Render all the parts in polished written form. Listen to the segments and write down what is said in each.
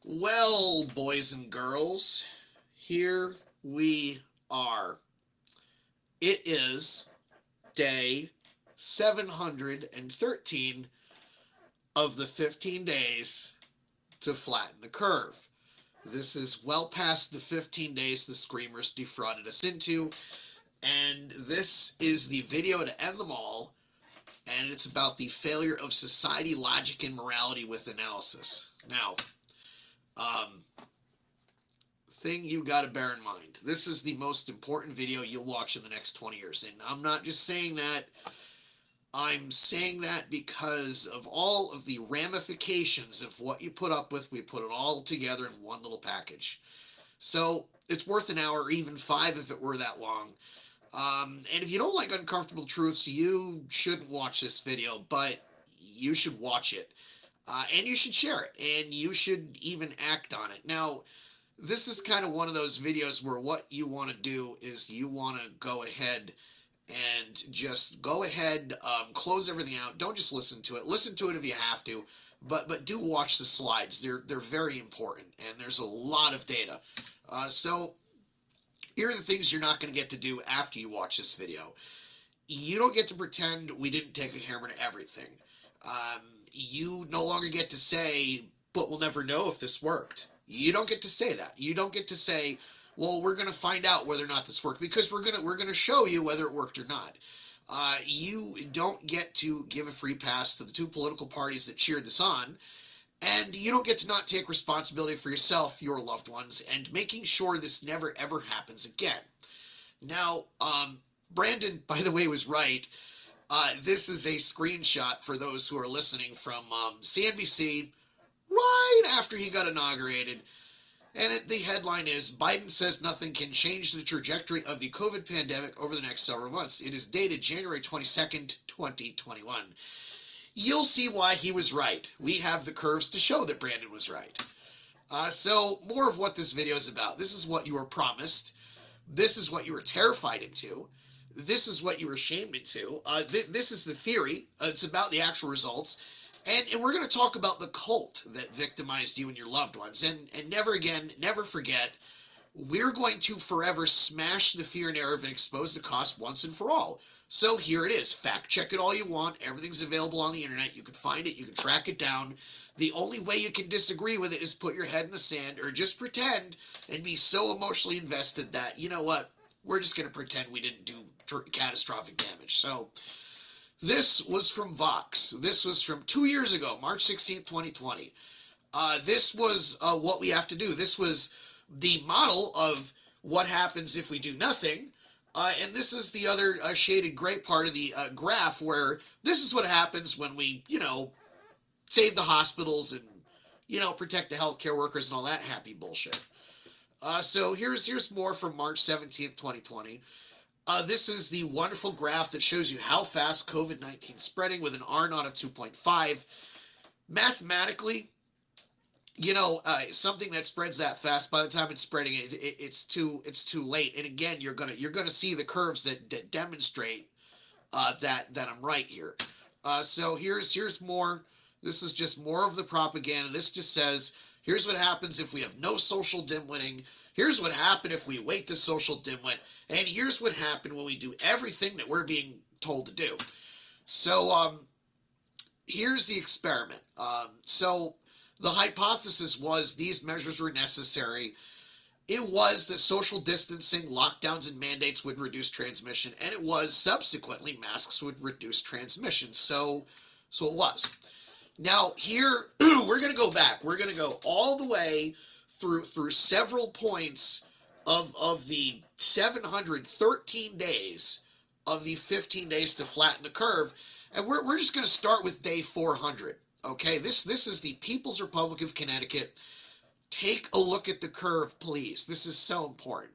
Well, boys and girls, here we are. It is day 713 of the 15 days to flatten the curve. This is well past the 15 days the Screamers defrauded us into, and this is the video to end them all, and it's about the failure of society, logic, and morality with analysis. Now, um, thing you got to bear in mind. This is the most important video you'll watch in the next 20 years. And I'm not just saying that. I'm saying that because of all of the ramifications of what you put up with. We put it all together in one little package. So it's worth an hour, or even 5 if it were that long. And if you don't like uncomfortable truths, you shouldn't watch this video, but you should watch it. And you should share it. And you should even act on it. Now, this is kind of one of those videos where what you want to do is you want to go ahead and just go ahead, close everything out. Don't just listen to it. Listen to it if you have to, but do watch the slides. They're very important, and there's a lot of data. So here are the things you're not going to get to do after you watch this video. You don't get to pretend we didn't take a hammer to everything. You no longer get to say, but we'll never know if this worked. You don't get to say that. You don't get to say, well, we're going to find out whether or not this worked, because we're going to show you whether it worked or not. You don't get to give a free pass to the two political parties that cheered this on, and you don't get to not take responsibility for yourself, your loved ones, and making sure this never ever happens again. Now, Brandon, by the way, was right. This is a screenshot for those who are listening from CNBC right after he got inaugurated. And the headline is, Biden says nothing can change the trajectory of the COVID pandemic over the next several months. It is dated January 22nd, 2021. You'll see why he was right. We have the curves to show that Brandon was right. So more of what this video is about. This is what you were promised. This is what you were terrified into. This is what you were shamed into. This is the theory. It's about the actual results. And we're going to talk about the cult that victimized you and your loved ones. And never again, never forget, we're going to forever smash the fear narrative and expose the cost once and for all. So here it is. Fact check it all you want. Everything's available on the internet. You can find it. You can track it down. The only way you can disagree with it is put your head in the sand, or just pretend and be so emotionally invested that, you know what, we're just going to pretend we didn't do catastrophic damage. So this was from Vox. This was from 2 years ago, March 16th, 2020. This was what we have to do. This was the model of what happens if we do nothing. And this is the other shaded gray part of the graph, where this is what happens when we, save the hospitals and, protect the healthcare workers and all that happy bullshit. So here's more from March 17th, 2020. This is the wonderful graph that shows you how fast COVID-19 is spreading with an R0 of 2.5. Mathematically, something that spreads that fast, by the time it's spreading, it's too late. And again, you're gonna see the curves that demonstrate that I'm right here. So here's more. This is just more of the propaganda. This just says, here's what happens if we have no social dimwitting. Here's what happened if we wait to social dimwit. And here's what happened when we do everything that we're being told to do. So here's the experiment. So the hypothesis was these measures were necessary. It was that social distancing, lockdowns, and mandates would reduce transmission. And it was subsequently masks would reduce transmission. So it was. Now here, we're going to go back. We're going to go all the way through several points of the 713 days of the 15 days to flatten the curve. And we're just going to start with day 400. Okay, this is the People's Republic of Connecticut. Take a look at the curve, please. This is so important.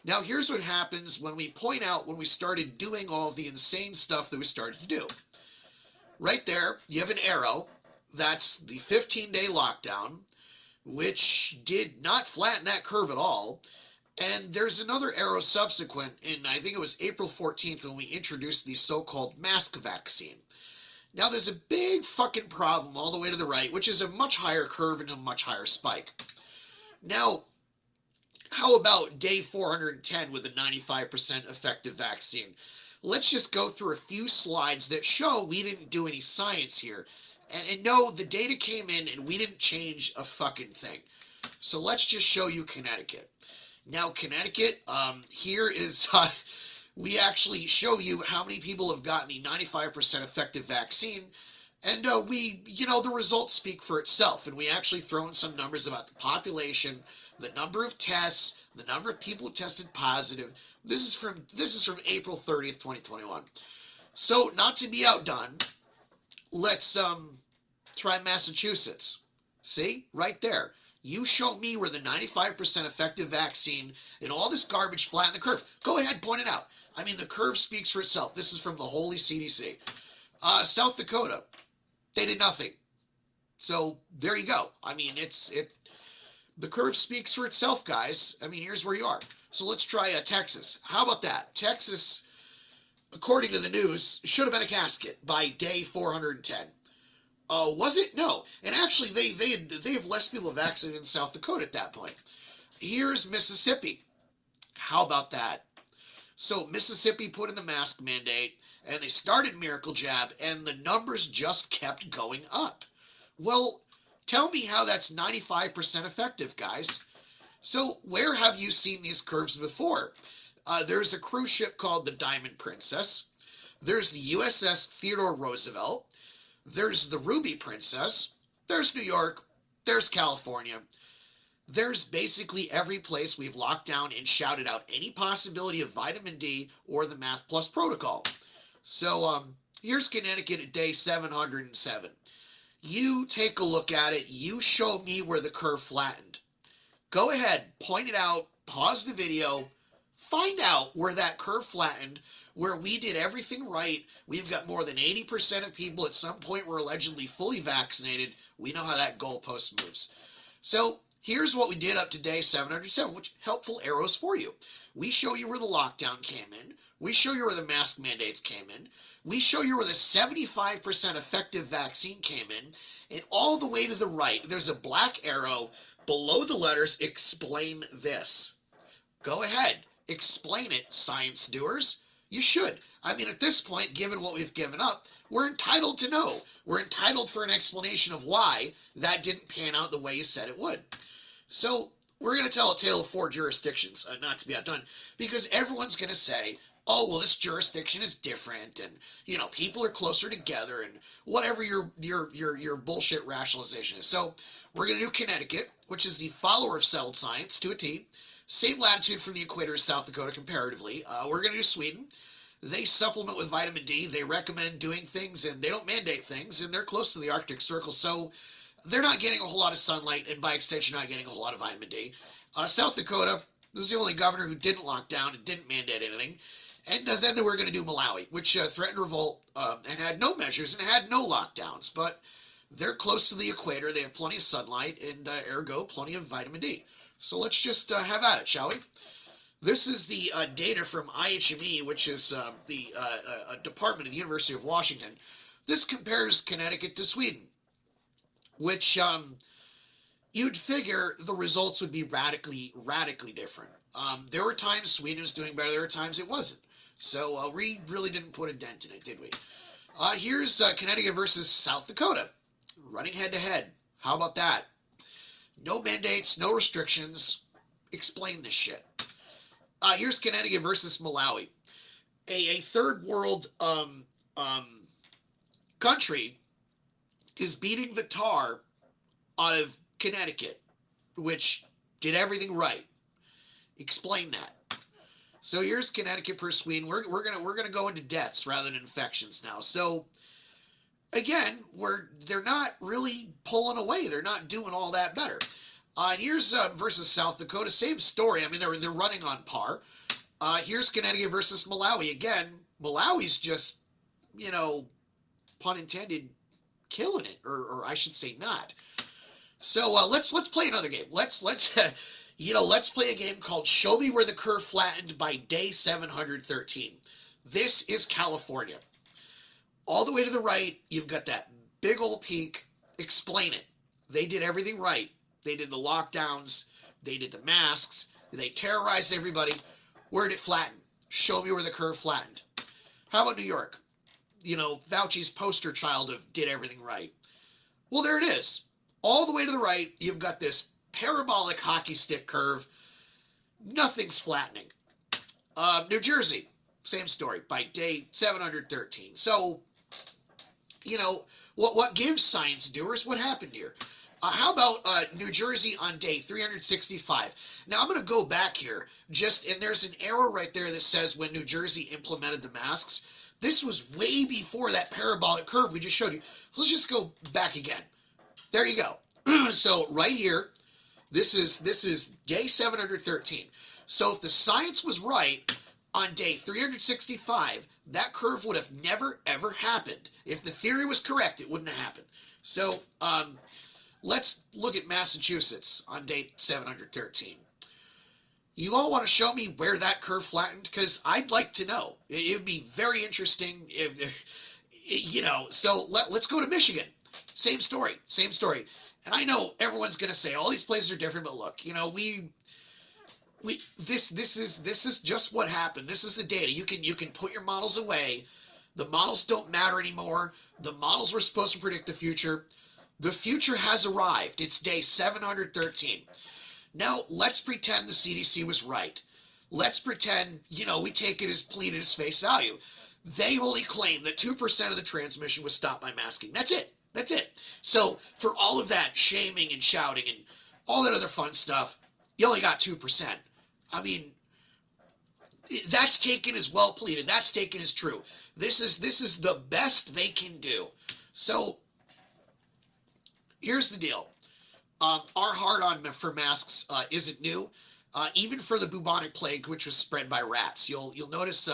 Now, here's what happens when we point out when we started doing all of the insane stuff that we started to do. Right there, you have an arrow. That's the 15-day lockdown, which did not flatten that curve at all. And there's another arrow subsequent in, I think it was April 14th, when we introduced the so-called mask vaccine. Now there's a big fucking problem all the way to the right, which is a much higher curve and a much higher spike. Now, how about day 410 with a 95% effective vaccine? Let's just go through a few slides that show we didn't do any science here. And no, the data came in and we didn't change a fucking thing. So let's just show you Connecticut. Now, Connecticut, here is, we actually show you how many people have gotten the 95% effective vaccine. And the results speak for itself. And we actually throw in some numbers about the population, the number of tests, the number of people who tested positive. This is from April 30th, 2021. So, not to be outdone, let's try Massachusetts. See? Right there. You show me where the 95% effective vaccine and all this garbage flatten the curve. Go ahead, point it out. I mean, the curve speaks for itself. This is from the holy CDC. South Dakota, they did nothing. So there you go. I mean, the curve speaks for itself, guys. I mean, here's where you are. So let's try Texas. How about that? Texas, according to the news, should have been a casket by day 410. Was it? No. And actually, they have less people vaccinated in South Dakota at that point. Here's Mississippi. How about that? So Mississippi put in the mask mandate, and they started Miracle Jab, and the numbers just kept going up. Well, tell me how that's 95% effective, guys. So where have you seen these curves before? There's a cruise ship called the Diamond Princess. There's the USS Theodore Roosevelt. There's the Ruby Princess. There's New York. There's California. There's basically every place we've locked down and shouted out any possibility of vitamin D or the Math Plus protocol. So here's Connecticut at day 707. You take a look at it. You show me where the curve flattened. Go ahead, point it out, pause the video, find out where that curve flattened, where we did everything right. We've got more than 80% of people at some point were allegedly fully vaccinated. We know how that goalpost moves. So here's what we did up to day 707, which helpful arrows for you. We show you where the lockdown came in. We show you where the mask mandates came in. We show you where the 75% effective vaccine came in. And all the way to the right, there's a black arrow below the letters, explain this. Go ahead, explain it, science doers. You should. I mean, at this point, given what we've given up, we're entitled to know. We're entitled for an explanation of why that didn't pan out the way you said it would. So we're going to tell a tale of four jurisdictions, not to be outdone, because everyone's going to say, oh, well, this jurisdiction is different, and, you know, people are closer together, and whatever your bullshit rationalization is. So we're going to do Connecticut, which is the follower of settled science to a T. Same latitude from the equator as South Dakota comparatively. We're going to do Sweden. They supplement with vitamin D. They recommend doing things, and they don't mandate things, and they're close to the Arctic Circle, so they're not getting a whole lot of sunlight, and by extension, not getting a whole lot of vitamin D. South Dakota, this is the only governor who didn't lock down and didn't mandate anything. And then we're going to do Malawi, which threatened revolt and had no measures and had no lockdowns. But they're close to the equator. They have plenty of sunlight and ergo plenty of vitamin D. So let's just have at it, shall we? This is the data from IHME, which is the department of the University of Washington. This compares Connecticut to Sweden, which you'd figure the results would be radically different. There were times Sweden was doing better. There were times it wasn't. So we really didn't put a dent in it, did we? Here's Connecticut versus South Dakota, running head-to-head. How about that? No mandates, no restrictions. Explain this shit. Here's Connecticut versus Malawi, a third world country is beating the tar out of Connecticut, which did everything right. Explain that. So here's Connecticut per Sweden. We're gonna go into deaths rather than infections now. So again, they're not really pulling away. They're not doing all that better. Here's versus South Dakota. Same story. I mean, they're running on par. Here's Connecticut versus Malawi. Again, Malawi's just, you know, pun intended, killing it, or I should say not. So let's play another game. Let's play a game called Show Me Where the Curve Flattened by day 713. This is California. All the way to the right, you've got that big old peak. Explain it. They did everything right. They did the lockdowns. They did the masks. They terrorized everybody. Where did it flatten? Show me where the curve flattened. How about New York? Fauci's poster child of did everything right. Well, there it is. All the way to the right, you've got this parabolic hockey stick curve. Nothing's flattening. New Jersey, same story, by day 713. So, what gives science doers? What happened here? How about New Jersey on day 365? Now, I'm going to go back here, and there's an arrow right there that says when New Jersey implemented the masks. This was way before that parabolic curve we just showed you. Let's just go back again. There you go. So right here, this is day 713. So if the science was right on day 365, that curve would have never, ever happened. If the theory was correct, it wouldn't have happened. So let's look at Massachusetts on day 713. You all want to show me where that curve flattened? Because I'd like to know. It would be very interesting if so let's go to Michigan. Same story. And I know everyone's going to say all these places are different, but look, this is just what happened. This is the data. You can put your models away. The models don't matter anymore. The models were supposed to predict the future. The future has arrived. It's day 713. Now, let's pretend the CDC was right. Let's pretend, we take it as pleaded as face value. They only claim that 2% of the transmission was stopped by masking. That's it. So, for all of that shaming and shouting and all that other fun stuff, you only got 2%. I mean, that's taken as well pleaded. That's taken as true. This is the best they can do. So, here's the deal. Our hard-on for masks isn't new. Even for the bubonic plague, which was spread by rats. You'll notice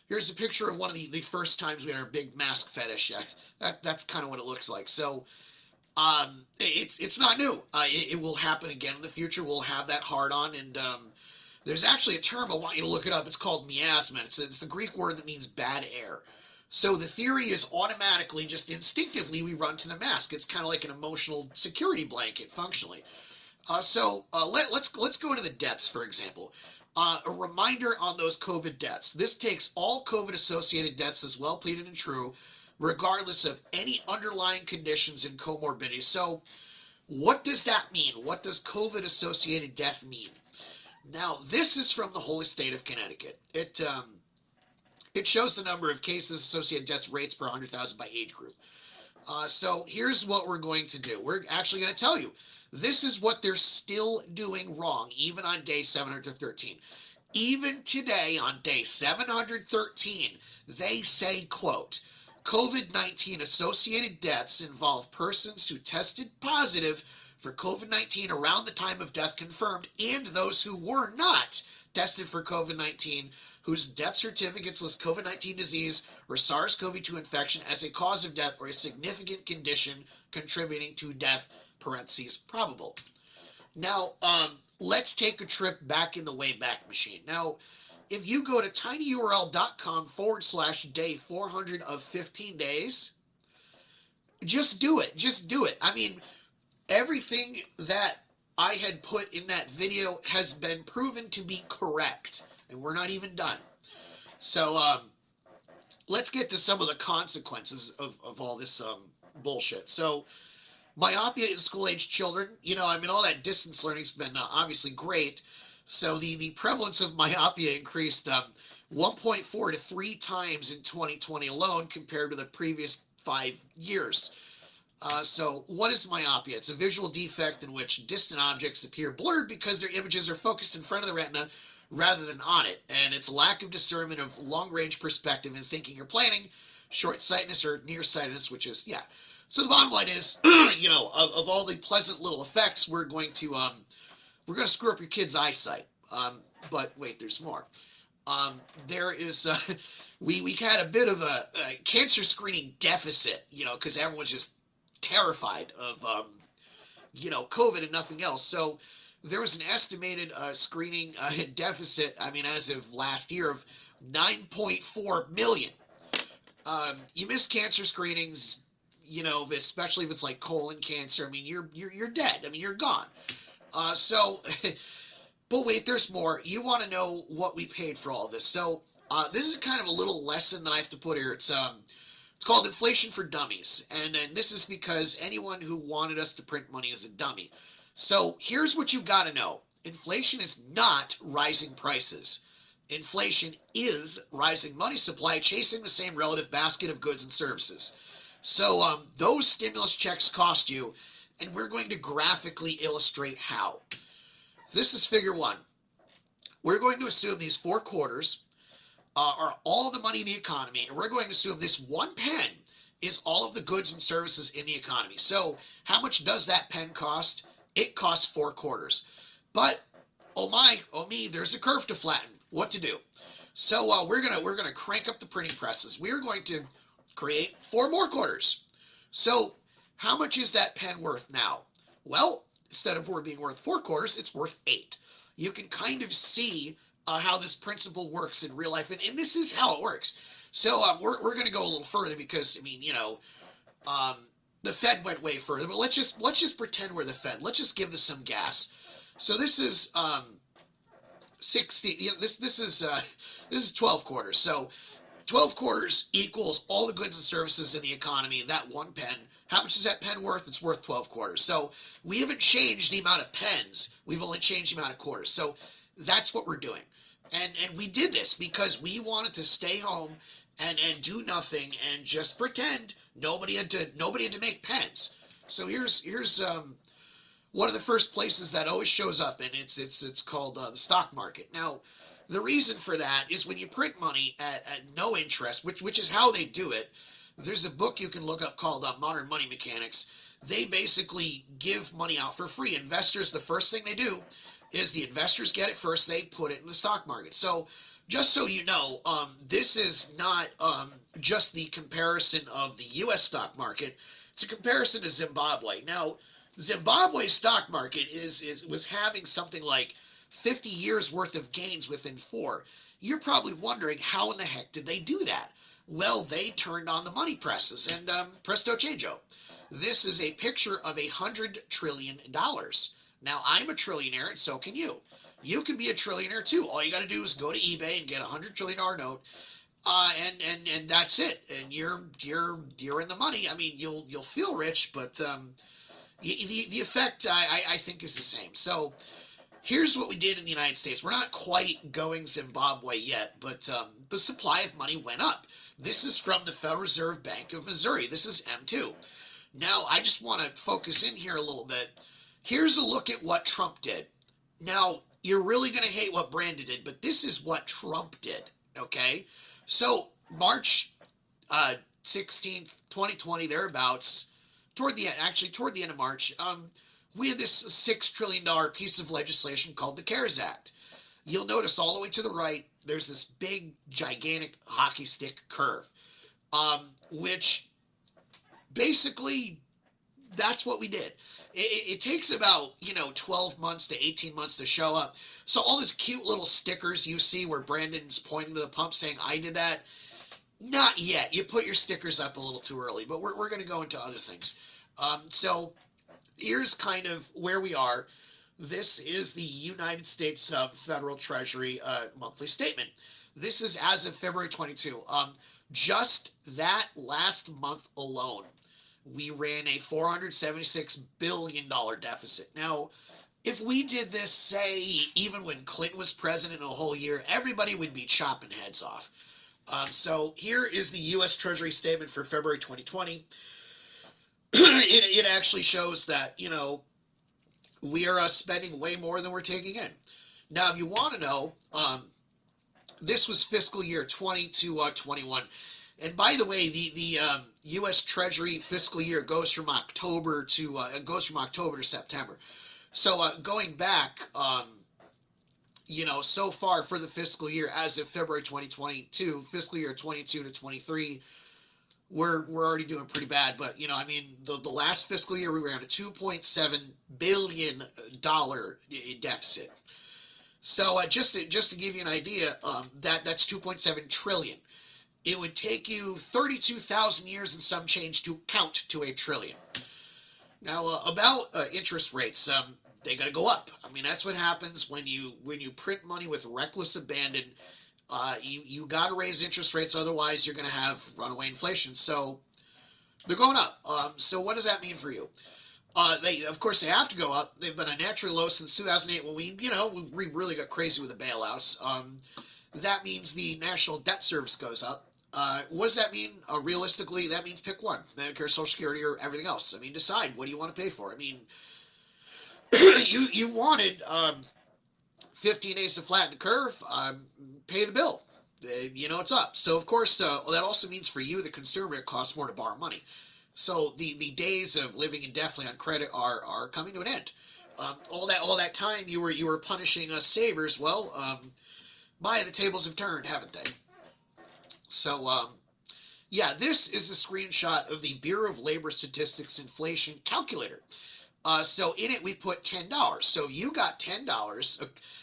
here's a picture of one of the first times we had our big mask fetish. That's kind of what it looks like. So it's not new. It will happen again in the future. We'll have that hard-on, and there's actually a term I want you to look it up. It's called miasma. It's the Greek word that means bad air. So the theory is automatically, just instinctively, we run to the mask. It's kind of like an emotional security blanket, functionally. Let's go to the deaths, for example. A reminder on those COVID deaths. This takes all COVID-associated deaths as well pleaded and true, regardless of any underlying conditions and comorbidities. So what does that mean? What does COVID-associated death mean? Now, this is from the holy state of Connecticut. It shows the number of cases, associated deaths, rates per 100,000 by age group. So here's what we're going to do. We're actually going to tell you. This is what they're still doing wrong, even on day 713. Even today, on day 713, they say, quote, COVID-19 associated deaths involve persons who tested positive for COVID-19 around the time of death confirmed, and those who were not tested for COVID-19 whose death certificates list COVID-19 disease or SARS-CoV-2 infection as a cause of death or a significant condition contributing to death, parentheses, probable. Now, let's take a trip back in the Wayback Machine. Now, if you go to tinyurl.com/day 400 of 15 days, just do it. I mean, everything that I had put in that video has been proven to be correct. And we're not even done. So let's get to some of the consequences of all this bullshit. So myopia in school-age children, all that distance learning's been obviously great. So the prevalence of myopia increased 1.4 to 3 times in 2020 alone compared to the previous 5 years. So what is myopia? It's a visual defect in which distant objects appear blurred because their images are focused in front of the retina rather than on it, and it's lack of discernment of long-range perspective in thinking or planning, short-sightedness or nearsightedness, which is, yeah. So the bottom line is, of all the pleasant little effects, we're going to screw up your kid's eyesight. But wait, there's more. There is, we had a bit of a cancer screening deficit, because everyone's just terrified of, COVID and nothing else. So there was an estimated screening deficit, as of last year, of 9.4 million. You miss cancer screenings, especially if it's like colon cancer. I mean, you're dead. I mean, you're gone. So, but wait, there's more. You want to know what we paid for all of this. So, this is kind of a little lesson that I have to put here. It's called Inflation for Dummies. And this is because anyone who wanted us to print money is a dummy. So, here's what you got to know. Inflation is not rising prices. Inflation is rising money supply chasing the same relative basket of goods and services. So, those stimulus checks cost you, and we're going to graphically illustrate how. This is figure one. We're going to assume these 4 quarters are all the money in the economy, and we're going to assume this 1 pen is all of the goods and services in the economy. So how much does that pen cost? It costs 4 quarters. But oh my, oh me, there's a curve to flatten. What to do? So we're gonna crank up the printing presses. We're going to create 4 more quarters. So how much is that pen worth now? Well, instead of being worth 4 quarters, it's worth 8. You can kind of see how this principle works in real life, and this is how it works. So we're going to go a little further because, I mean, the Fed went way further, but let's just pretend we're the Fed. Let's just give this some gas. So this is 60. This is 12 quarters. So 12 quarters equals all the goods and services in the economy. That 1 pen. How much is that pen worth? It's worth 12 quarters. So we haven't changed the amount of pens. We've only changed the amount of quarters. So that's what we're doing. And we did this because we wanted to stay home and do nothing and just pretend nobody had to make pens. So here's one of the first places that always shows up, and it's called the stock market. Now, the reason for that is when you print money at no interest, which is how they do it. There's a book you can look up called Modern Money Mechanics. They basically give money out for free. Investors, the first thing they do is the investors get it first. They put it in the stock market. So just so you know, this is not just the comparison of the U.S. stock market. It's a comparison to Zimbabwe. Now, Zimbabwe's stock market was having something like 50 years worth of gains within 4. You're probably wondering, how in the heck did they do that? Well, they turned on the money presses, and presto chango. This is a picture of $100 trillion. Now, I'm a trillionaire, and so can you. You can be a trillionaire too. All you got to do is go to eBay and get a $100 trillion note, and that's it. And you're in the money. I mean, you'll feel rich, but the effect I think is the same. So here's what we did in the United States. We're not quite going Zimbabwe yet, but the supply of money went up. This is from the Federal Reserve Bank of Missouri. This is M2. Now, I just want to focus in here a little bit. Here's a look at what Trump did. Now, you're really going to hate what Brandon did, but this is what Trump did, okay? So, March 16th, 2020, thereabouts, toward the end of March, we had this $6 trillion piece of legislation called the CARES Act. You'll notice all the way to the right, there's this big, gigantic hockey stick curve, which basically, that's what we did. It takes about, 12 months to 18 months to show up. So all these cute little stickers you see where Brandon's pointing to the pump saying, I did that, not yet. You put your stickers up a little too early, but we're going to go into other things. So here's kind of where we are. This is the United States Federal Treasury monthly statement. This is as of February 22. Just that last month alone, we ran a $476 billion deficit. Now, if we did this, say, even when Clinton was president a whole year, everybody would be chopping heads off. So here is the U.S. Treasury statement for February 2020. It actually shows that, we are spending way more than we're taking in. Now, if you want to know, this was fiscal year 20 to 21. And by the way, the U.S. Treasury fiscal year goes from October to September. So going back, so far for the fiscal year as of February 2022, fiscal year 22 to 23, we're already doing pretty bad. But the last fiscal year we were at a $2.7 billion deficit. So just to give you an idea, that's 2.7 trillion. it would take you 32,000 years and some change to count to a trillion. Now, about interest rates, they got to go up. I mean, that's what happens when you print money with reckless abandon. You got to raise interest rates, otherwise you're going to have runaway inflation. So they're going up. So what does that mean for you? Of course, they have to go up. They've been unnaturally low since 2008 when we really got crazy with the bailouts. That means the national debt service goes up. What does that mean? Realistically, that means pick one: Medicare, Social Security, or everything else. I mean, decide what do you want to pay for. I mean, you wanted 15 days to flatten the curve. Pay the bill. It's up. So of course, that also means for you, the consumer, it costs more to borrow money. So the days of living indefinitely on credit are coming to an end. All that time you were punishing us savers. Well, the tables have turned, haven't they? So yeah, this is a screenshot of the Bureau of Labor Statistics inflation calculator. So in it we put $10. So you got $10.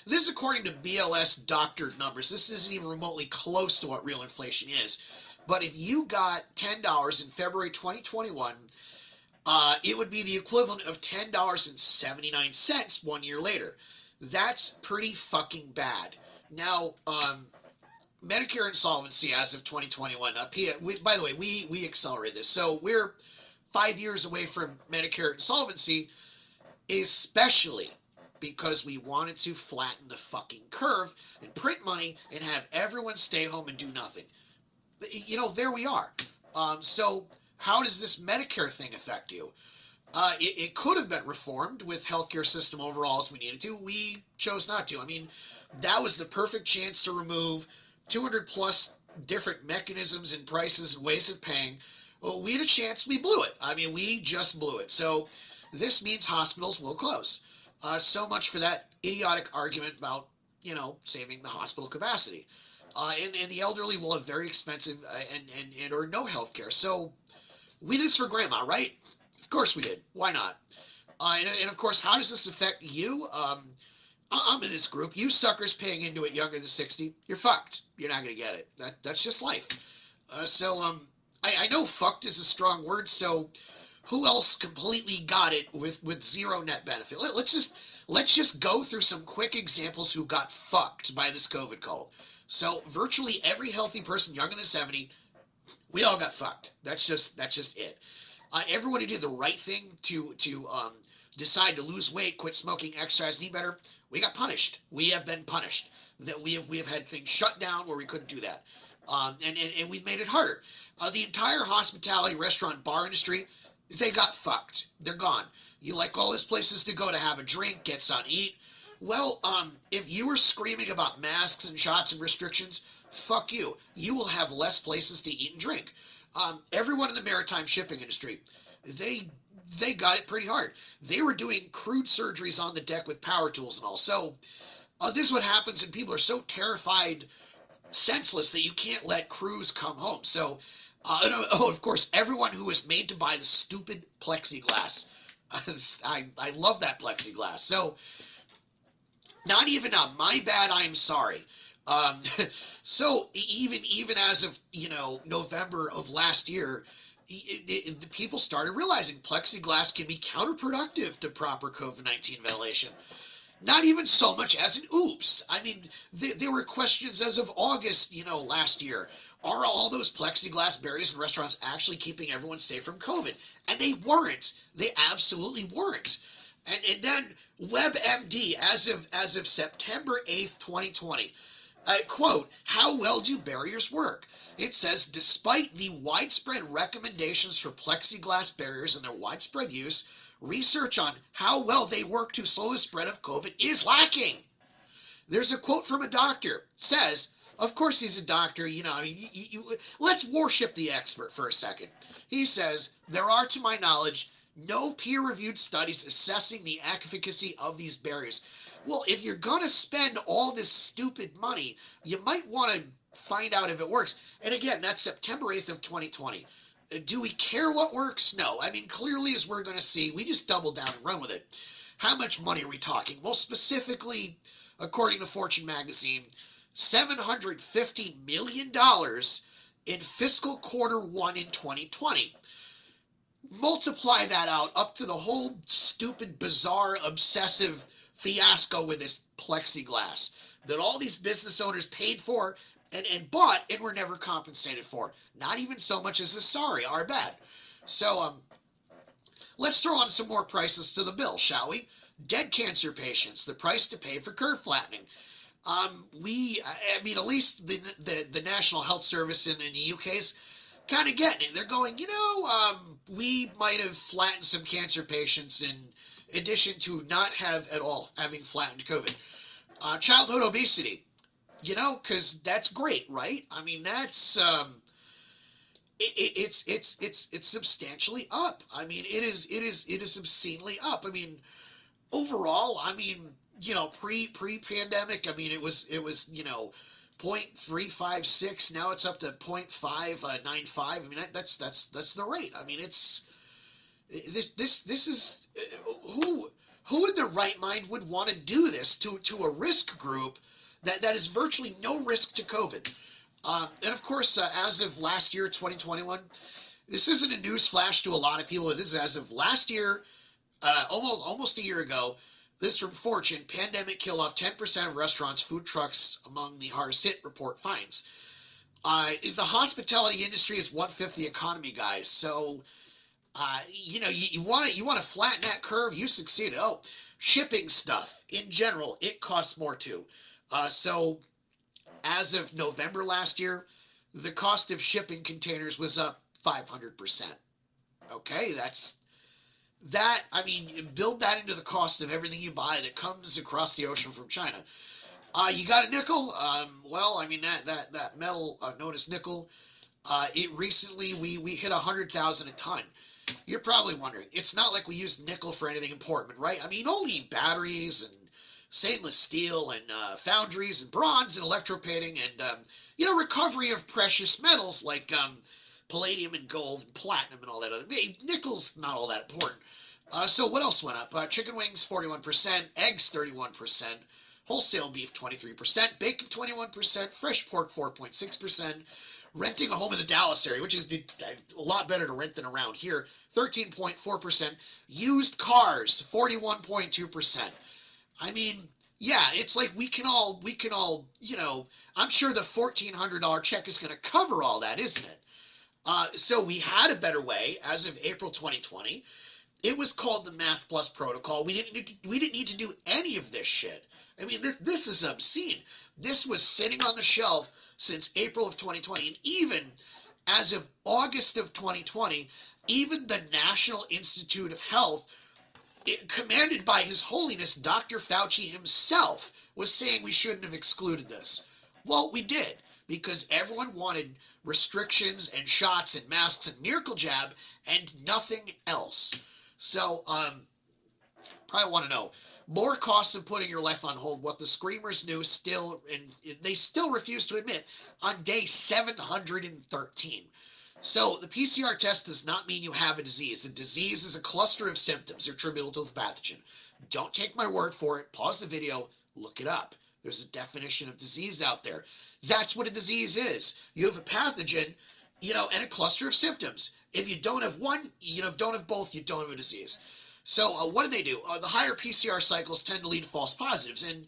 This is according to BLS doctored numbers. This isn't even remotely close to what real inflation is. But if you got $10 in February 2021, it would be the equivalent of $10.79 1 year later. That's pretty fucking bad. Now, Medicare Insolvency as of 2021. By the way, we accelerated this. So we're 5 years away from Medicare Insolvency, especially because we wanted to flatten the fucking curve and print money and have everyone stay home and do nothing. There we are. So how does this Medicare thing affect you? It could have been reformed with healthcare system overall as we needed to. We chose not to. I mean, that was the perfect chance to remove 200 plus different mechanisms and prices and ways of paying. Well, we had a chance. We blew it. I mean, we just blew it. So this means hospitals will close. So much for that idiotic argument about, saving the hospital capacity. And the elderly will have very expensive and or no health care. So we did this for grandma, right? Of course we did. Why not? And of course, how does this affect you? I'm in this group. You suckers paying into it younger than 60, you're fucked. You're not going to get it. That's just life. I know fucked is a strong word, so who else completely got it with zero net benefit? Let's just go through some quick examples who got fucked by this COVID cult. So virtually every healthy person younger than 70, we all got fucked. That's just it. Everyone who did the right thing to decide to lose weight, quit smoking, exercise, and eat better, we got punished. We have been punished. That we have had things shut down where we couldn't do that, and we've made it harder. The entire hospitality, restaurant, bar industry, they got fucked. They're gone. You like all these places to go to have a drink, get something to eat. Well, if you were screaming about masks and shots and restrictions, fuck you. You will have less places to eat and drink. Everyone in the maritime shipping industry, they got it pretty hard. They were doing crude surgeries on the deck with power tools and all. So this is what happens when people are so terrified, senseless, that you can't let crews come home. So, of course, everyone who is made to buy the stupid plexiglass. I love that plexiglass. So, not even my bad, I'm sorry. So even as of November of last year, the people started realizing plexiglass can be counterproductive to proper COVID-19 ventilation. Not even so much as an oops. I mean, there were questions as of August, last year. Are all those plexiglass barriers in restaurants actually keeping everyone safe from COVID? And they weren't. They absolutely weren't. And then WebMD, as of September 8th, 2020, quote, how well do barriers work? It says, despite the widespread recommendations for plexiglass barriers and their widespread use, research on how well they work to slow the spread of COVID is lacking. There's a quote from a doctor. Says, of course he's a doctor, let's worship the expert for a second. He says, there are, to my knowledge, no peer-reviewed studies assessing the efficacy of these barriers. Well, if you're going to spend all this stupid money, you might want to find out if it works. And again, that's September 8th of 2020. Do we care what works? No. I mean, clearly, as we're going to see, we just double down and run with it. How much money are we talking? Well, specifically, according to Fortune magazine, $750 million in fiscal quarter 1 in 2020. Multiply that out up to the whole stupid, bizarre, obsessive fiasco with this plexiglass that all these business owners paid for and bought and were never compensated for. Not even so much as a sorry, our bad. So, let's throw on some more prices to the bill, shall we? Dead cancer patients, the price to pay for curve flattening. I mean, at least the National Health Service in the UK's kind of getting it. They're going, we might have flattened some cancer patients in addition to not having flattened COVID. Childhood obesity, because that's great, right? I mean, that's it's substantially up. I mean, it is obscenely up. I mean, overall, I mean, pre-pandemic, I mean, it was 0.356. Now it's up to 0.595. I mean, that's the rate. I mean, it's this is who in their right mind would want to do this to a risk group that is virtually no risk to COVID. And of course, as of last year, 2021, this isn't a news flash to a lot of people. This is as of last year, almost a year ago. This from Fortune: pandemic killed off 10% of restaurants, food trucks among the hardest hit, report finds. The hospitality industry is 1/5 the economy, guys. So, you want to flatten that curve. You succeeded. Oh, shipping stuff in general, it costs more too. So, as of November last year, the cost of shipping containers was up 500%. Okay, I mean, you build that into the cost of everything you buy that comes across the ocean from China. You got a nickel? Well, I mean, that metal known as nickel, it recently, we hit 100,000 a ton. You're probably wondering, it's not like we use nickel for anything important, right? I mean, only batteries and stainless steel and foundries and bronze and electroplating and, recovery of precious metals like palladium and gold and platinum and all that other. Nickel's not all that important. So what else went up? Chicken wings 41%, eggs 31%, wholesale beef 23%, bacon 21%, fresh pork 4.6%, renting a home in the Dallas area, which is a lot better to rent than around here, 13.4%, used cars 41.2%. I mean, yeah, it's like we can all, I'm sure the $1,400 check is going to cover all that, isn't it? So we had a better way as of April 2020. It was called the Math Plus Protocol. We didn't need to do any of this shit. I mean, this is obscene. This was sitting on the shelf since April of 2020, and even as of August of 2020, even the National Institute of Health, commanded by His Holiness Dr. Fauci himself, was saying we shouldn't have excluded this. Well, we did, because everyone wanted restrictions and shots and masks and miracle jab and nothing else. So, probably want to know more costs of putting your life on hold. What the Screamers knew still, and they still refuse to admit, on day 713. So, the PCR test does not mean you have a disease. A disease is a cluster of symptoms attributable to the pathogen. Don't take my word for it. Pause the video. Look it up. There's a definition of disease out there. That's what a disease is. You have a pathogen, and a cluster of symptoms. If you don't have one, don't have both, you don't have a disease. So what do? The higher PCR cycles tend to lead to false positives. And,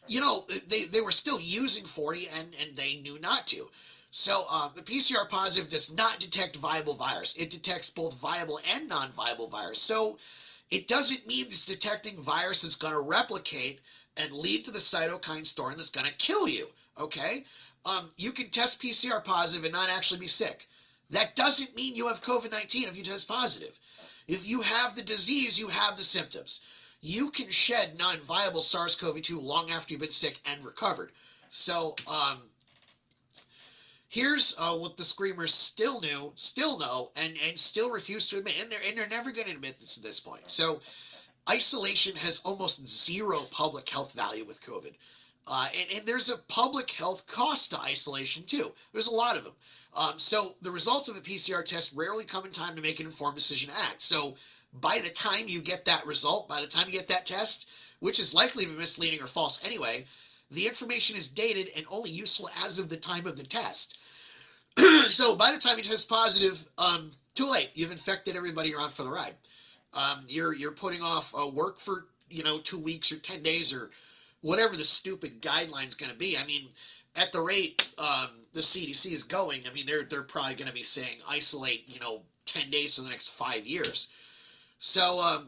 they were still using 40 and they knew not to. So the PCR positive does not detect viable virus. It detects both viable and non-viable virus. So it doesn't mean it's detecting virus that's going to replicate and lead to the cytokine storm that's going to kill you, okay? You can test PCR positive and not actually be sick. That doesn't mean you have COVID-19 if you test positive. If you have the disease, you have the symptoms. You can shed non-viable SARS-CoV-2 long after you've been sick and recovered. So, here's what the Screamers still know, and still refuse to admit, and they're never going to admit this at this point. So, isolation has almost zero public health value with COVID. And there's a public health cost to isolation, too. There's a lot of them. So the results of a PCR test rarely come in time to make an informed decision to act. So by the time you get that result, by the time you get that test, which is likely to be misleading or false anyway, the information is dated and only useful as of the time of the test. So by the time you test positive, too late. You've infected everybody you're on for the ride. You're putting off work for 2 weeks or 10 days or whatever the stupid guideline's going to be. I mean, at the rate the CDC is going, I mean they're probably going to be saying isolate 10 days for the next 5 years. So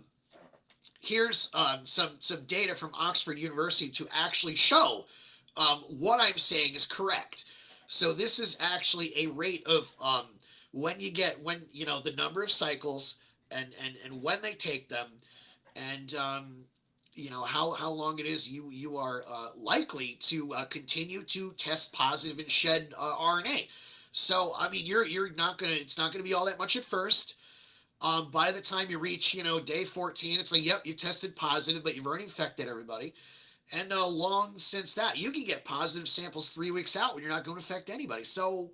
here's some data from Oxford University to actually show what I'm saying is correct. So this is actually a rate of when the number of cycles and when they take them, and how long it is you are likely to continue to test positive and shed RNA. So I mean you're not gonna it's not gonna be all that much at first. By the time you reach day 14, it's like, yep, you tested positive, but you've already infected everybody. And long since that, you can get positive samples 3 weeks out when you're not going to affect anybody. So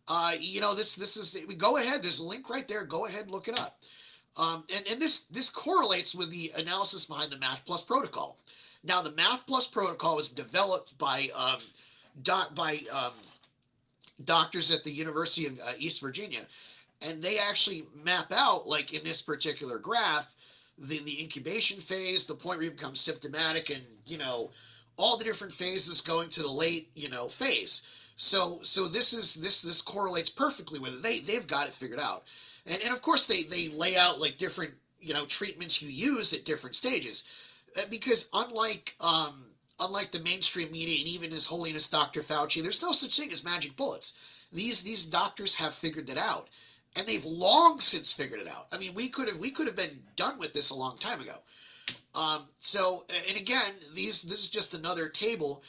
this is, go ahead. There's a link right there. Go ahead and look it up. And this correlates with the analysis behind the Math Plus protocol. Now, the Math Plus protocol was developed by doctors at the University of East Virginia, and they actually map out, like in this particular graph, the incubation phase, the point where you become symptomatic, and all the different phases going to the late phase. So this correlates perfectly with it. They've got it figured out, and of course they lay out like different treatments you use at different stages, because unlike the mainstream media and even His Holiness Dr. Fauci, there's no such thing as magic bullets. These doctors have figured that out, and they've long since figured it out. I mean, we could have been done with this a long time ago. And again, this is just another table.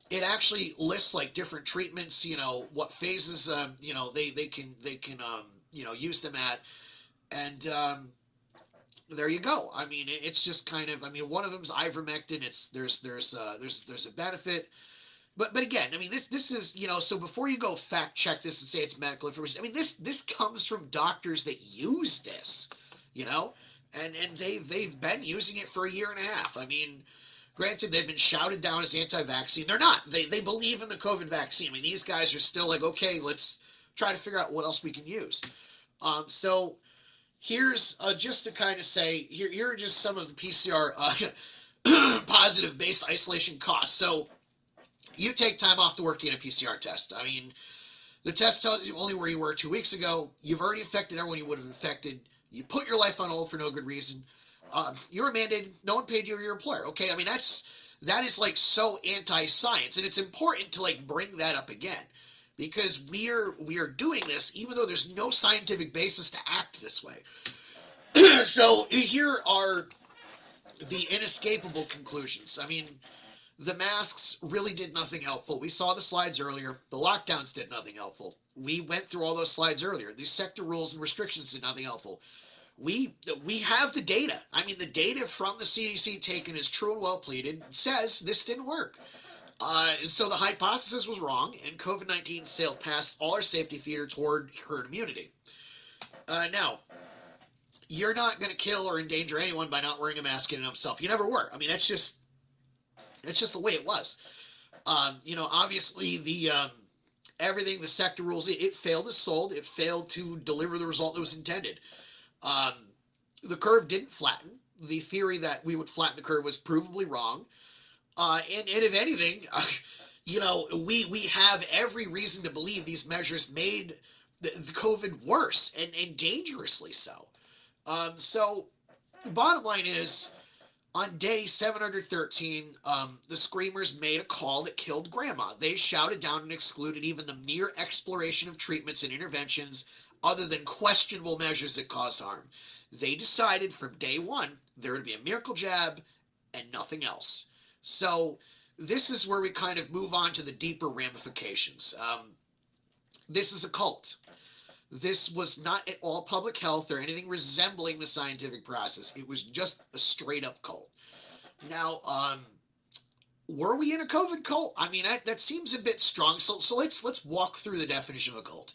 It actually lists like different treatments, what phases, they can use them at, and there you go. I mean, it's just kind of, I mean, one of them's ivermectin. There's a benefit. But again, I mean, this is, so before you go fact check this and say it's medical information, I mean, this comes from doctors that use this, and they've been using it for a year and a half. I mean, granted, they've been shouted down as anti-vaccine. They're not. They believe in the COVID vaccine. I mean, these guys are still like, okay, let's try to figure out what else we can use. So here's just to kind of say, here are just some of the PCR positive based isolation costs. So you take time off to work, get a PCR test. I mean, the test tells you only where you were 2 weeks ago. You've already infected everyone you would have infected. You put your life on hold for no good reason. You were mandated. No one paid you or your employer. Okay, I mean, that is like so anti-science, and it's important to like bring that up again, because we are doing this even though there's no scientific basis to act this way. So here are the inescapable conclusions. I mean, the masks really did nothing helpful. We saw the slides earlier. The lockdowns did nothing helpful. We went through all those slides earlier. These sector rules and restrictions did nothing helpful. We have the data. I mean, the data from the CDC taken is true and well pleaded, says this didn't work. And so the hypothesis was wrong, and COVID-19 sailed past all our safety theater toward herd immunity. Now, you're not going to kill or endanger anyone by not wearing a mask in and of itself. You never were. I mean, that's just the way it was. Obviously everything, the sector rules, it failed as sold. It failed to deliver the result that was intended. The curve didn't flatten. The theory that we would flatten the curve was provably wrong. And if anything, we have every reason to believe these measures made the COVID worse and dangerously so. So the bottom line is, on day 713, the Screamers made a call that killed Grandma. They shouted down and excluded even the mere exploration of treatments and interventions other than questionable measures that caused harm. They decided from day one there would be a miracle jab and nothing else. So this is where we kind of move on to the deeper ramifications. This is a cult. This was not at all public health or anything resembling the scientific process. It was just a straight up cult. Now, were we in a COVID cult? I mean, that seems a bit strong. So let's walk through the definition of a cult.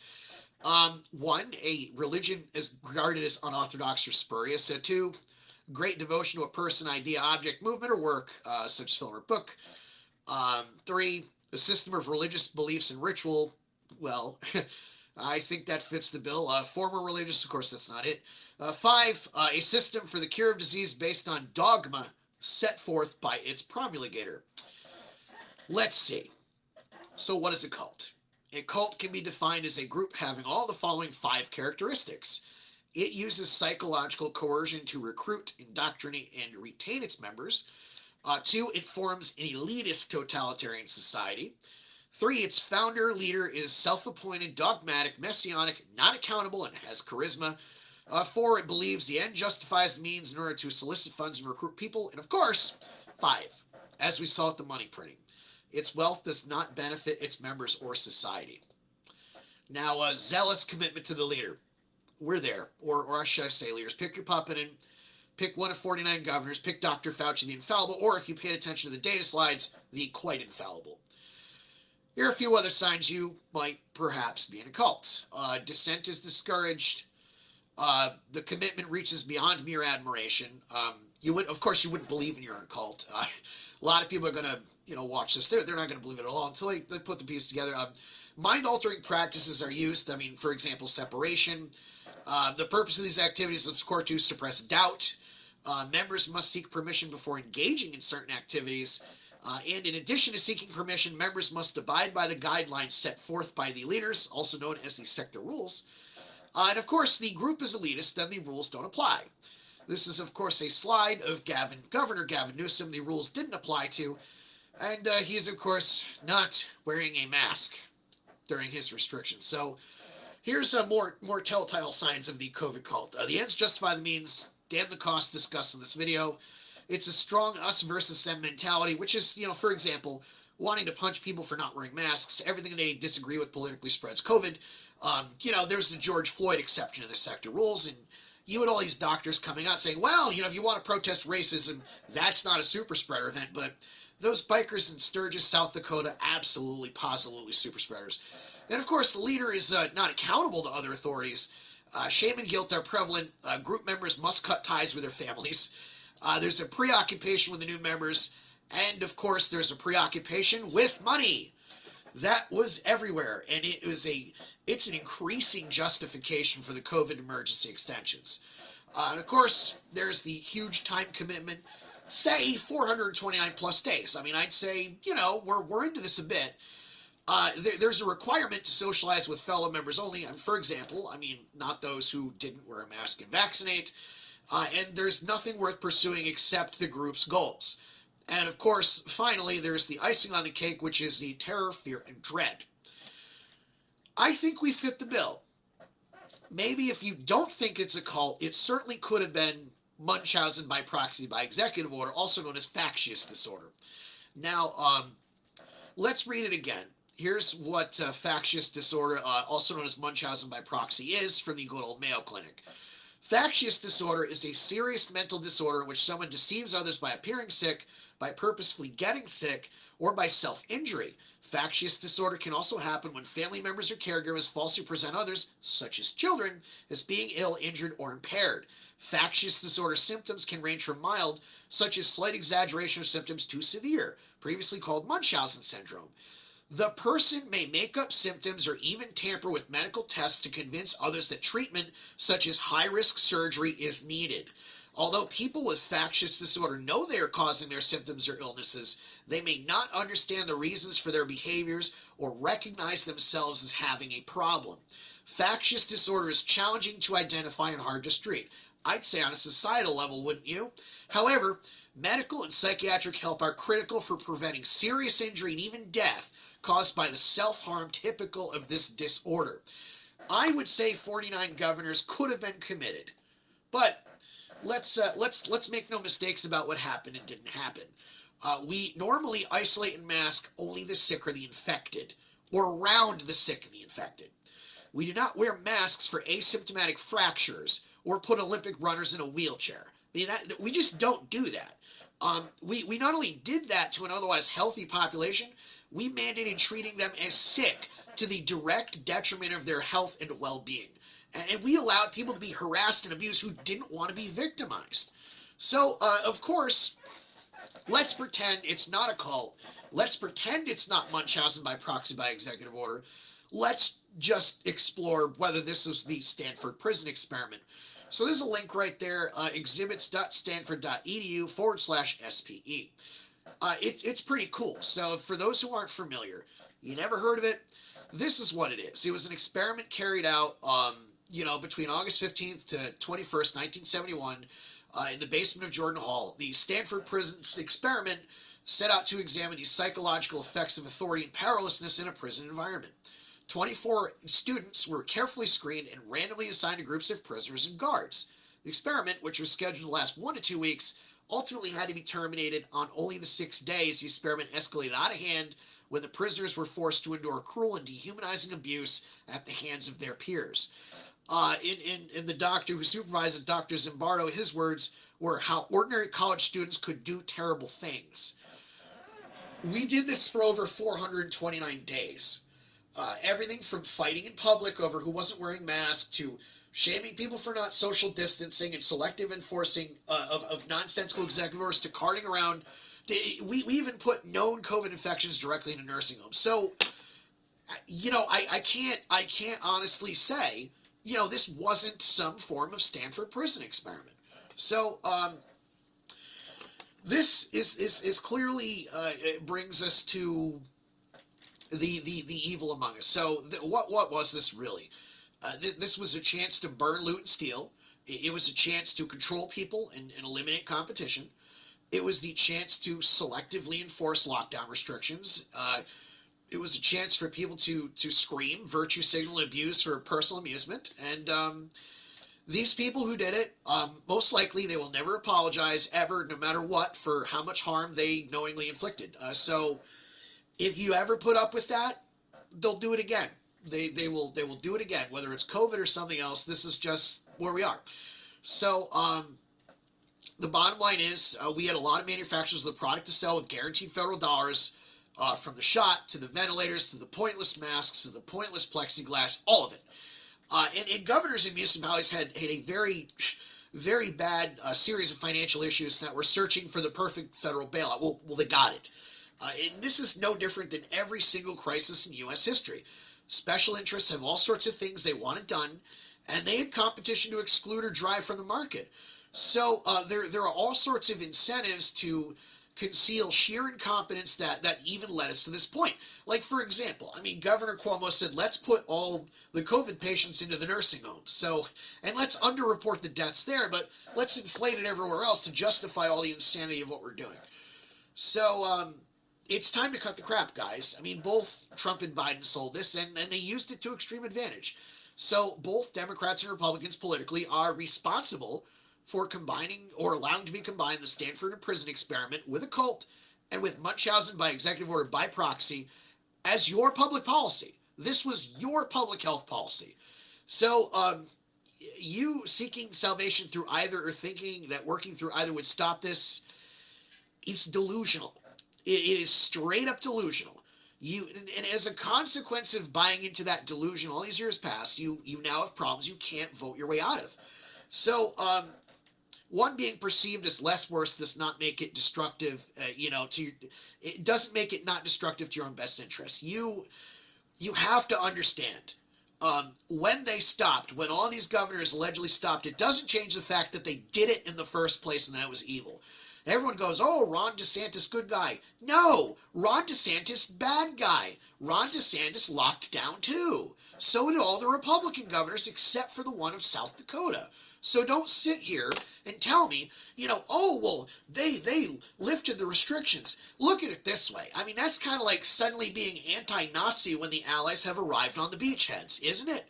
One, a religion is regarded as unorthodox or spurious. So two, great devotion to a person, idea, object, movement, or work, such as film or book. Three, a system of religious beliefs and ritual. Well, I think that fits the bill. Former religious, of course, that's not it. 5, a system for the cure of disease based on dogma set forth by its promulgator. Let's see. So, what is a cult? A cult can be defined as a group having all the following 5 characteristics. It uses psychological coercion to recruit, indoctrinate, and retain its members. 2, it forms an elitist totalitarian society. 3, its founder leader is self-appointed, dogmatic, messianic, not accountable, and has charisma. 4, it believes the end justifies the means in order to solicit funds and recruit people. And of course, 5, as we saw at the money printing, its wealth does not benefit its members or society. Now, a zealous commitment to the leader. We're there. Or should I say leaders. Pick your puppet and pick one of 49 governors. Pick Dr. Fauci, the infallible, or if you paid attention to the data slides, the quite infallible. Here are a few other signs you might perhaps be in a cult. Dissent is discouraged. The commitment reaches beyond mere admiration. You wouldn't believe in your own cult. A lot of people are going to, watch this. They're not going to believe it at all until they put the pieces together. Mind-altering practices are used. For example, separation. The purpose of these activities is, of course, to suppress doubt. Members must seek permission before engaging in certain activities. And in addition to seeking permission, members must abide by the guidelines set forth by the leaders, also known as the sector rules. And of course, the group is elitist, then the rules don't apply. This is, of course, a slide of Governor Gavin Newsom the rules didn't apply to, and he is, of course, not wearing a mask during his restrictions. So here's more telltale signs of the COVID cult. The ends justify the means, damn the cost discussed in this video. It's a strong us versus them mentality, which is, for example, wanting to punch people for not wearing masks. Everything they disagree with politically spreads COVID. There's the George Floyd exception to the sector rules, and you had all these doctors coming out saying, well, if you want to protest racism, that's not a super spreader event, but those bikers in Sturgis, South Dakota, absolutely, positively super spreaders. And of course, the leader is not accountable to other authorities. Shame and guilt are prevalent. Group members must cut ties with their families. There's a preoccupation with the new members, and of course, there's a preoccupation with money. That was everywhere, and it's an increasing justification for the COVID emergency extensions. And of course, there's the huge time commitment, say 429 plus days. I'd say, we're into this a bit. There's a requirement to socialize with fellow members only. For example, not those who didn't wear a mask and vaccinate. And there's nothing worth pursuing except the group's goals. And of course, finally, there's the icing on the cake, which is the terror, fear, and dread. I think we fit the bill. Maybe if you don't think it's a cult, it certainly could have been Munchausen by proxy by executive order, also known as factious disorder. Now, let's read it again. Here's what factious disorder, also known as Munchausen by proxy, is from the good old Mayo Clinic. Factious disorder is a serious mental disorder in which someone deceives others by appearing sick, by purposefully getting sick, or by self-injury. Factious disorder can also happen when family members or caregivers falsely present others, such as children, as being ill, injured, or impaired. Factious disorder symptoms can range from mild, such as slight exaggeration of symptoms, to severe, previously called Munchausen syndrome. The person may make up symptoms or even tamper with medical tests to convince others that treatment, such as high-risk surgery, is needed. Although people with factious disorder know they are causing their symptoms or illnesses, they may not understand the reasons for their behaviors or recognize themselves as having a problem. Factious disorder is challenging to identify and hard to treat. I'd say on a societal level, wouldn't you? However, medical and psychiatric help are critical for preventing serious injury and even death caused by the self-harm typical of this disorder. I would say 49 governors could have been committed, but let's make no mistakes about what happened and didn't happen. We normally isolate and mask only the sick or the infected, or around the sick and the infected. We do not wear masks for asymptomatic fractures or put Olympic runners in a wheelchair. We just don't do that. We not only did that to an otherwise healthy population, we mandated treating them as sick to the direct detriment of their health and well-being. And we allowed people to be harassed and abused who didn't want to be victimized. So, of course, let's pretend it's not a cult. Let's pretend it's not Munchausen by proxy by executive order. let's just explore whether this was the Stanford prison experiment. So there's a link right there, exhibits.stanford.edu/SPE. It's pretty cool. So for those who aren't familiar, you never heard of it, this is what it is. It was an experiment carried out, between August 15th to 21st, 1971, in the basement of Jordan Hall. The Stanford prison's experiment set out to examine the psychological effects of authority and powerlessness in a prison environment. 24 students were carefully screened and randomly assigned to groups of prisoners and guards. The experiment, which was scheduled to last 1 to 2 weeks, ultimately had to be terminated on only the 6th day as the experiment escalated out of hand when the prisoners were forced to endure cruel and dehumanizing abuse at the hands of their peers. In the doctor who supervised it, Dr. Zimbardo, his words were how ordinary college students could do terrible things. We did this for over 429 days. Everything from fighting in public over who wasn't wearing masks to shaming people for not social distancing and selective enforcing of nonsensical executive orders to carting around. We even put known COVID infections directly into nursing homes. So, I can't honestly say, this wasn't some form of Stanford prison experiment. So, this is clearly it brings us to the evil among us. So, what was this really? This was a chance to burn, loot, and steal. It was a chance to control people and eliminate competition. It was the chance to selectively enforce lockdown restrictions. It was a chance for people to scream, virtue signal, and abuse for personal amusement. And these people who did it, most likely they will never apologize ever, no matter what, for how much harm they knowingly inflicted. So if you ever put up with that, they'll do it again. They will do it again, whether it's COVID or something else. This is just where we are. So the bottom line is we had a lot of manufacturers with a product to sell with guaranteed federal dollars, from the shot to the ventilators to the pointless masks to the pointless plexiglass, all of it. And governors and municipalities had a very, very bad series of financial issues that were searching for the perfect federal bailout. Well, they got it. And this is no different than every single crisis in U.S. history. Special interests have all sorts of things they wanted done, and they had competition to exclude or drive from the market. So there are all sorts of incentives to conceal sheer incompetence that even led us to this point. Like, for example, Governor Cuomo said, let's put all the COVID patients into the nursing homes. So, and let's underreport the deaths there, but let's inflate it everywhere else to justify all the insanity of what we're doing. So, it's time to cut the crap, guys. Both Trump and Biden sold this, and they used it to extreme advantage. So both Democrats and Republicans politically are responsible for combining or allowing to be combined the Stanford and prison experiment with a cult and with Munchausen by executive order by proxy as your public policy. This was your public health policy. So you seeking salvation through either or thinking that working through either would stop this, it's delusional. It is straight up delusional. And as a consequence of buying into that delusion all these years past, you now have problems you can't vote your way out of. So, one, being perceived as less worse does not make it destructive. It doesn't make it not destructive to your own best interest. You have to understand. When they stopped, when all these governors allegedly stopped, it doesn't change the fact that they did it in the first place and that it was evil. Everyone goes, oh, Ron DeSantis, good guy. No, Ron DeSantis, bad guy. Ron DeSantis locked down too. So did all the Republican governors except for the one of South Dakota. So don't sit here and tell me, they lifted the restrictions. Look at it this way. That's kind of like suddenly being anti-Nazi when the Allies have arrived on the beachheads, isn't it?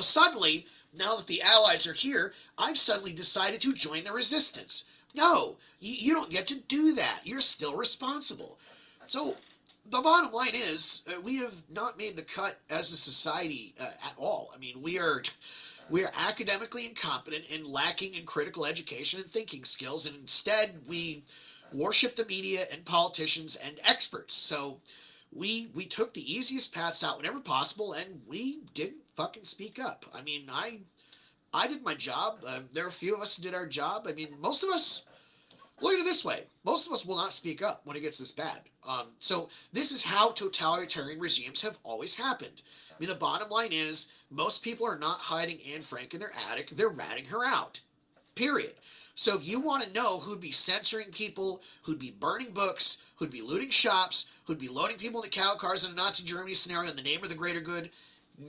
Suddenly, now that the Allies are here, I've suddenly decided to join the resistance. No, you don't get to do that. You're still responsible. So the bottom line is we have not made the cut as a society at all. We are academically incompetent and lacking in critical education and thinking skills, and instead we worship the media and politicians and experts. So we took the easiest paths out whenever possible, and we didn't fucking speak up. I did my job. There are a few of us who did our job. Most of us Look at it this way. Most of us will not speak up when it gets this bad. So this is how totalitarian regimes have always happened. I mean, the bottom line is most people are not hiding Anne Frank in their attic. They're ratting her out. Period. So if you want to know who'd be censoring people, who'd be burning books, who'd be looting shops, who'd be loading people into cow cars in a Nazi Germany scenario in the name of the greater good,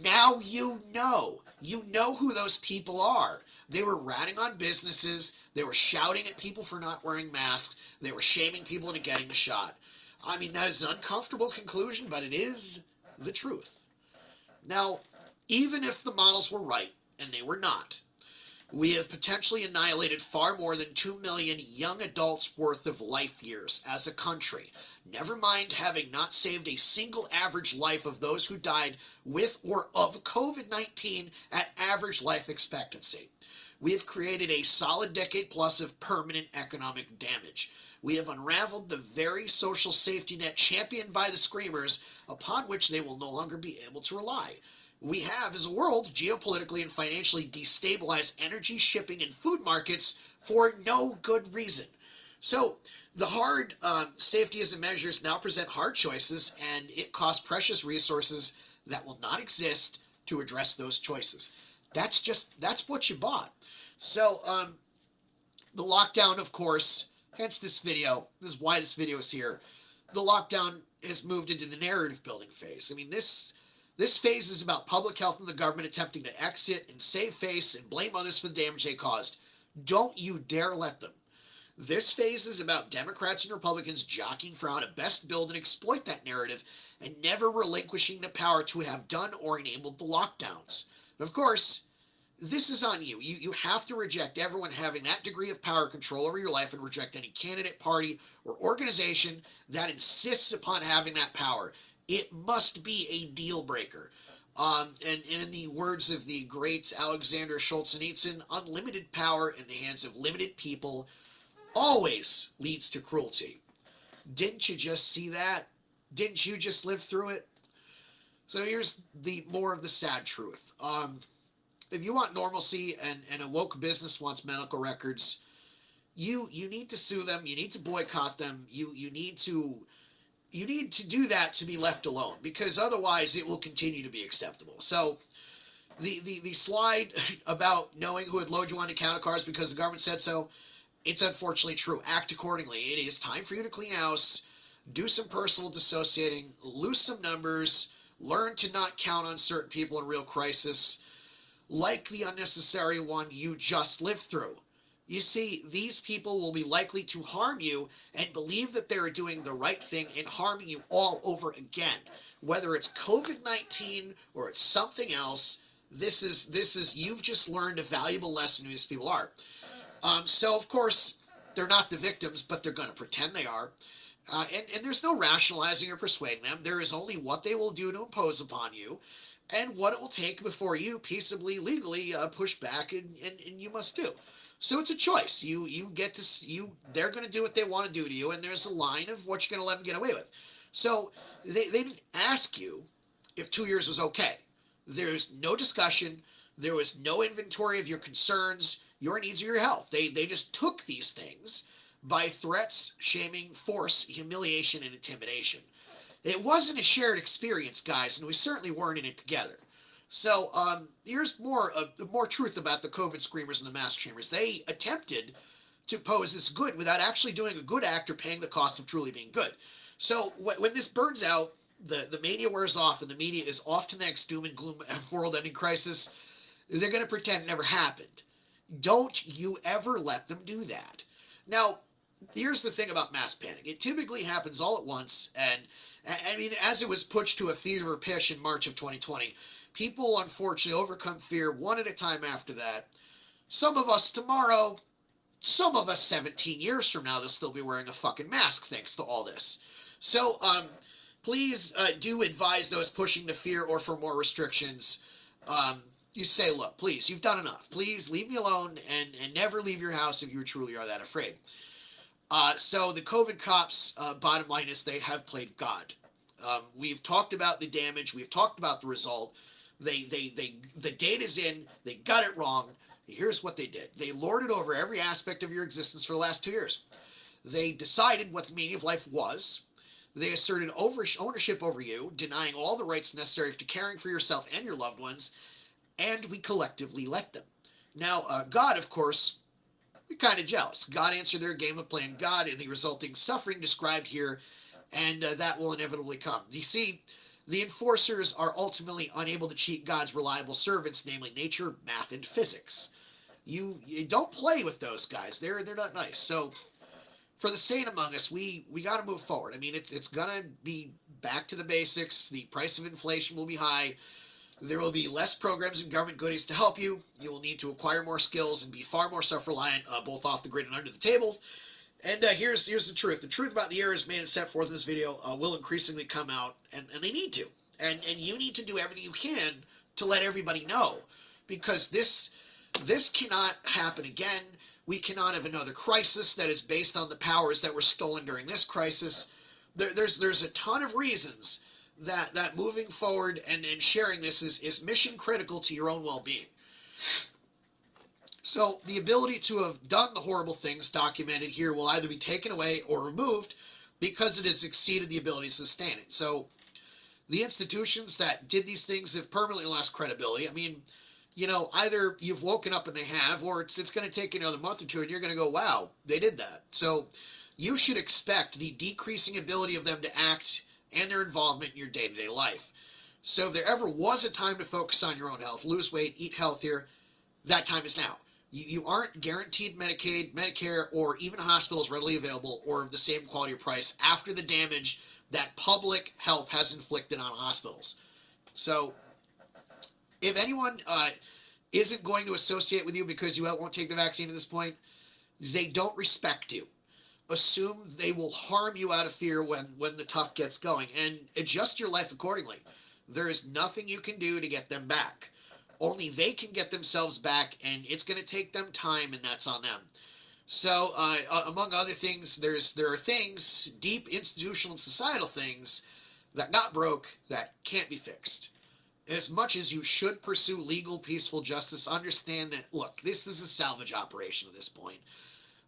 now you know. You know who those people are. They were ratting on businesses. They were shouting at people for not wearing masks. They were shaming people into getting the shot. I mean, that is an uncomfortable conclusion, but it is the truth. Now, even if the models were right, and they were not, we have potentially annihilated far more than 2 million young adults worth of life years as a country. Never mind having not saved a single average life of those who died with or of COVID-19 at average life expectancy. We have created a solid decade plus of permanent economic damage. We have unraveled the very social safety net championed by the Screamers, upon which they will no longer be able to rely. We have, as a world, geopolitically and financially destabilized energy, shipping, and food markets for no good reason. So the hard safetyism measures now present hard choices, and it costs precious resources that will not exist to address those choices. That's what you bought. So the lockdown, of course, hence this video. This is why this video is here. The lockdown has moved into the narrative building phase. I mean, this phase is about public health and the government attempting to exit and save face and blame others for the damage they caused. Don't you dare let them. This phase is about Democrats and Republicans jockeying for how to best build and exploit that narrative and never relinquishing the power to have done or enabled the lockdowns. And of course, this is on you. You have to reject everyone having that degree of power control over your life and reject any candidate, party, or organization that insists upon having that power. It must be a deal breaker. And in the words of the great Alexander Solzhenitsyn, unlimited power in the hands of limited people always leads to cruelty. Didn't you just see that? Didn't you just live through it? So here's the more of the sad truth. If you want normalcy and a woke business wants medical records, you need to sue them. You need to boycott them. You need to do that to be left alone, because otherwise it will continue to be acceptable. So the slide about knowing who would load you onto counter cars because the government said so, it's unfortunately true. Act accordingly. It is time for you to clean house, do some personal dissociating, lose some numbers, learn to not count on certain people in real crisis, like the unnecessary one you just lived through. You see, these people will be likely to harm you and believe that they are doing the right thing and harming you all over again. Whether it's COVID-19 or it's something else, this is you've just learned a valuable lesson who these people are. So, of course, they're not the victims, but they're going to pretend they are. And there's no rationalizing or persuading them. There is only what they will do to impose upon you and what it will take before you peaceably, legally push back, and you must do. So it's a choice. You get to they're going to do what they want to do to you, and there's a line of what you're going to let them get away with. So they didn't ask you if 2 years was okay. There's no discussion. There was no inventory of your concerns, your needs, or your health. They just took these things by threats, shaming, force, humiliation, and intimidation. It wasn't a shared experience, guys, and we certainly weren't in it together. So here's more truth about the COVID screamers and the mask chambers. They attempted to pose as good without actually doing a good act or paying the cost of truly being good. So when this burns out, the mania wears off, and the media is off to the next doom and gloom world-ending crisis, they're going to pretend it never happened. Don't you ever let them do that. Now, here's the thing about mass panic. It typically happens all at once, and I mean, as it was pushed to a fever pitch in March of 2020, people unfortunately overcome fear one at a time after that. Some of us tomorrow, some of us 17 years from now, they'll still be wearing a fucking mask thanks to all this. So, please do advise those pushing the fear or for more restrictions. You say, look, please, you've done enough. Please leave me alone and never leave your house if you truly are that afraid. So the COVID cops, bottom line is they have played God. We've talked about the damage. We've talked about the result. The data's in. They got it wrong. Here's what they did. They lorded over every aspect of your existence for the last 2 years. They decided what the meaning of life was. They asserted ownership over you, denying all the rights necessary to caring for yourself and your loved ones, and we collectively let them. Now, God, of course, we're kind of jealous. God answered their game of playing God and the resulting suffering described here, and that will inevitably come. You see, the enforcers are ultimately unable to cheat God's reliable servants, namely nature, math, and physics. You don't play with those guys. They're not nice. So for the sane among us, we got to move forward. I mean, it's gonna be back to the basics. The price of inflation will be high. There will be less programs and government goodies to help you. You will need to acquire more skills and be far more self-reliant, both off the grid and under the table. And here's the truth. The truth about the errors made and set forth in this video will increasingly come out, and they need to. And you need to do everything you can to let everybody know, because this cannot happen again. We cannot have another crisis that is based on the powers that were stolen during this crisis. There's a ton of reasons that moving forward and sharing this is mission critical to your own well-being. So the ability to have done the horrible things documented here will either be taken away or removed because it has exceeded the ability to sustain it. So the institutions that did these things have permanently lost credibility. I mean, either you've woken up and they have, or it's going to take another month or two and you're going to go, wow, they did that. So you should expect the decreasing ability of them to act and their involvement in your day-to-day life. So if there ever was a time to focus on your own health, lose weight, eat healthier, that time is now. You aren't guaranteed Medicaid, Medicare, or even hospitals readily available or of the same quality or price after the damage that public health has inflicted on hospitals. So if anyone isn't going to associate with you because you won't take the vaccine at this point, they don't respect you. Assume they will harm you out of fear when the tough gets going, and adjust your life accordingly. There is nothing you can do to get them back. Only they can get themselves back, and it's going to take them time, and that's on them. So, among other things, there are things, deep institutional and societal things, that got broke that can't be fixed. As much as you should pursue legal, peaceful justice, understand that, look, this is a salvage operation at this point.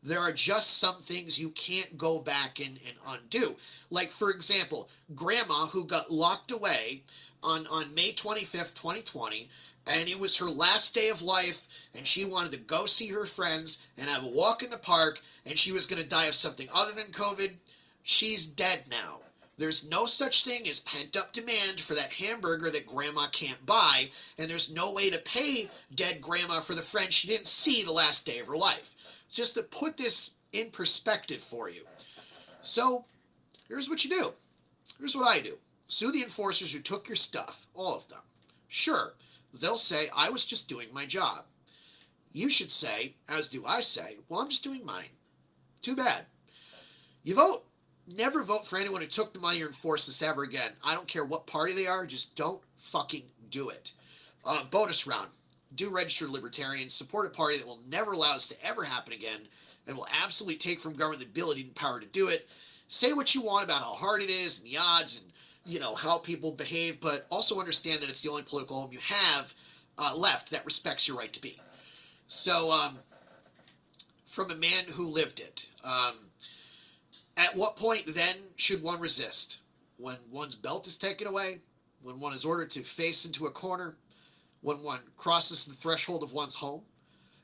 There are just some things you can't go back and undo. Like, for example, Grandma, who got locked away on May 25th, 2020, and it was her last day of life, and she wanted to go see her friends and have a walk in the park, and she was going to die of something other than COVID. She's dead now. There's no such thing as pent-up demand for that hamburger that Grandma can't buy, and there's no way to pay dead Grandma for the friend she didn't see the last day of her life. Just to put this in perspective for you. So, here's what you do. Here's what I do. Sue the enforcers who took your stuff, all of them. Sure, they'll say, I was just doing my job. You should say, as do I say, well, I'm just doing mine. Too bad. You vote. Never vote for anyone who took the money or enforced this ever again. I don't care what party they are, just don't fucking do it. Bonus round. Do register libertarians, support a party that will never allow this to ever happen again, and will absolutely take from government the ability and power to do it. Say what you want about how hard it is and the odds and, how people behave, but also understand that it's the only political home you have left that respects your right to be. So, from a man who lived it, at what point then should one resist? When one's belt is taken away? When one is ordered to face into a corner? When one crosses the threshold of one's home?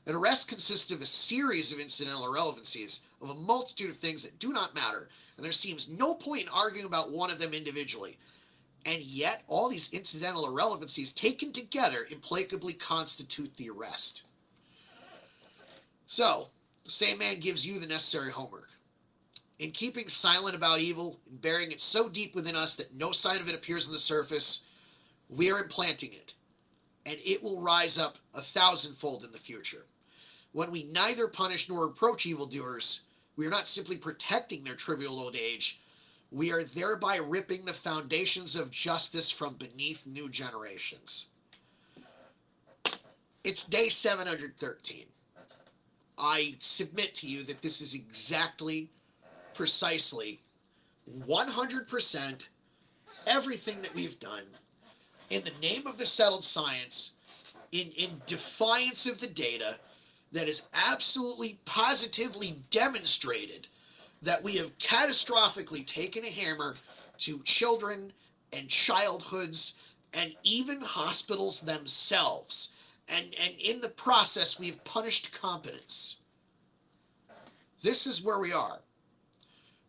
An arrest consists of a series of incidental irrelevancies, of a multitude of things that do not matter, and there seems no point in arguing about one of them individually. And yet, all these incidental irrelevancies taken together implacably constitute the arrest. So, the same man gives you the necessary homework. In keeping silent about evil and burying it so deep within us that no sign of it appears on the surface, we are implanting it, and it will rise up 1,000-fold in the future. When we neither punish nor reproach evildoers, we are not simply protecting their trivial old age, we are thereby ripping the foundations of justice from beneath new generations. It's day 713. I submit to you that this is exactly, precisely, 100% everything that we've done in the name of the settled science, in defiance of the data that is absolutely positively demonstrated that we have catastrophically taken a hammer to children and childhoods and even hospitals themselves. And in the process, we've punished competence. This is where we are.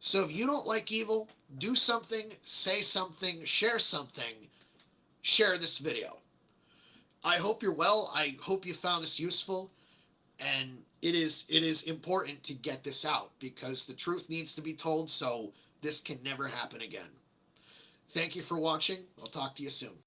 So if you don't like evil, do something, say something, share something, share this video. I hope you're well. I hope you found this useful. And it is important to get this out because the truth needs to be told so this can never happen again. Thank you for watching. I'll talk to you soon.